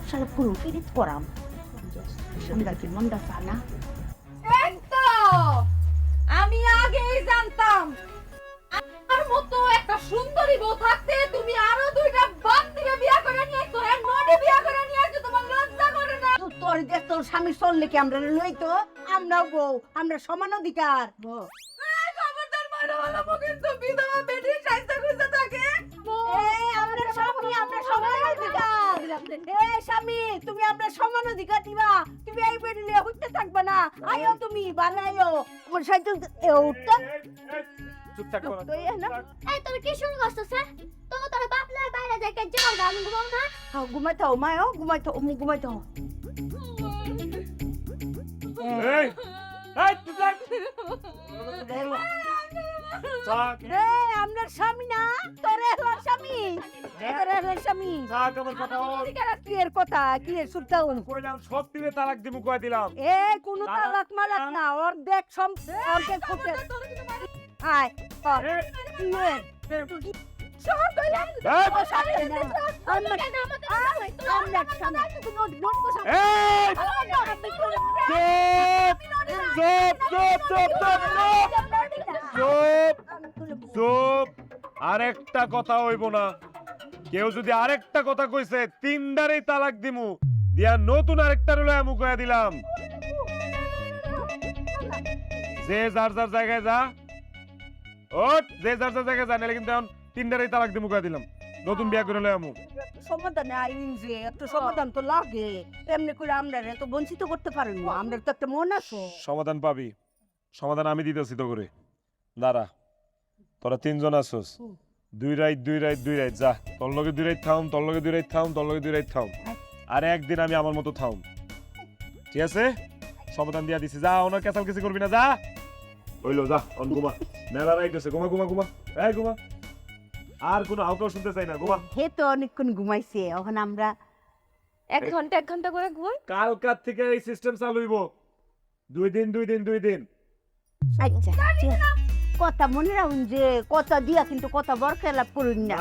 সারা পুরো ফিরিত করাম আমরা কি মনটা চা না এই তো আমি আগেই জানতাম আমার মতো একটা সুন্দরী বউ থাকতে তুমি আরো দুইটা বান্দিকে বিয়ে করে নিয়ে তো এক নডি বিয়ে করে নিয়ে আসছো তোমার লজ্জা করে না তোর দেখ তোর স্বামী চললে কি আমরা লইতো আমরাও বউ আমরা সমান অধিকার এই খবরদার মারা वाला কিন্তু বিধবা বেটি সাইজা খুঁজে থাকে আমরা সমান অধিকার স্বামী তুমি আমরা সমান অধিকার দিবা তুমি এই বেড়ি লিয়ে হইতে থাকবে না আয়ো তুমি বানাইও আমার সাথে উঠতে চুপ থাকো তো না এই তুমি কি শুরু করছস তো তোর বাপ লাই বাইরে যাই কাজ যাও আমি ঘুমাও না ঘুমাই থাও মায়ও ঘুমাই থাও এই এই চুপ থাক থাক আমরা স্বামী না তোরে হলো স্বামী তোরে হলো স্বামী থাক আমার কথা বল কি এর কথা কি এর সুলতান কইলাম সব দিনে তালাক দিমু কই দিলাম এ কোন তালাক মালাক না অর্ধেক অর্ধেক হতে আয় সব কইলাম এই আমরা চুপ আরেকটা কথা হইব না কেউ যদি আরেকটা কথা কইছে তিনটারই তালাক দিমু দিয়া নতুন আরেকটা লয়া মুকয়া দিলাম যে যার যার জায়গায় যা ওট যে যার যার জায়গায় যা নাহলে কিন্তু এখন তিনটারই তালাক দিমু কয়া দিলাম নতুন বিয়া করে লয়া মু সমাধান আইন যে একটা সমাধান তো লাগে এমনি করে আমরা তো বঞ্চিত করতে পারেন না আমরা তো একটা মন আছে সমাধান পাবি সমাধান আমি দিতেছি তো করে দাঁড়া তোরা তিনজন আসোস দুই রাত যা তোর লগে দুই রাত থাম তোর লগে দুই রাত থাম তোর লগে দুই রাত থাম আর একদিন আমি আমার মতো থাম ঠিক আছে সমাধান দিয়া দিছি যা ওনার কেসাল কিছু করবি না যা হইলো যা অন ঘুমা মেলা রাইট আছে ঘুমা এই ঘুমা আর কোনো আউকাও শুনতে চাই না ঘুমা হে তো অনেকক্ষণ ঘুমাইছে এখন আমরা এক ঘন্টা করে ঘুমাই কালকার থেকে এই সিস্টেম চালু হইব দুই দিন আচ্ছা কথা মনে রাখুন যে কথা দিয়া কিন্তু কথা বরখেলাপ করুন না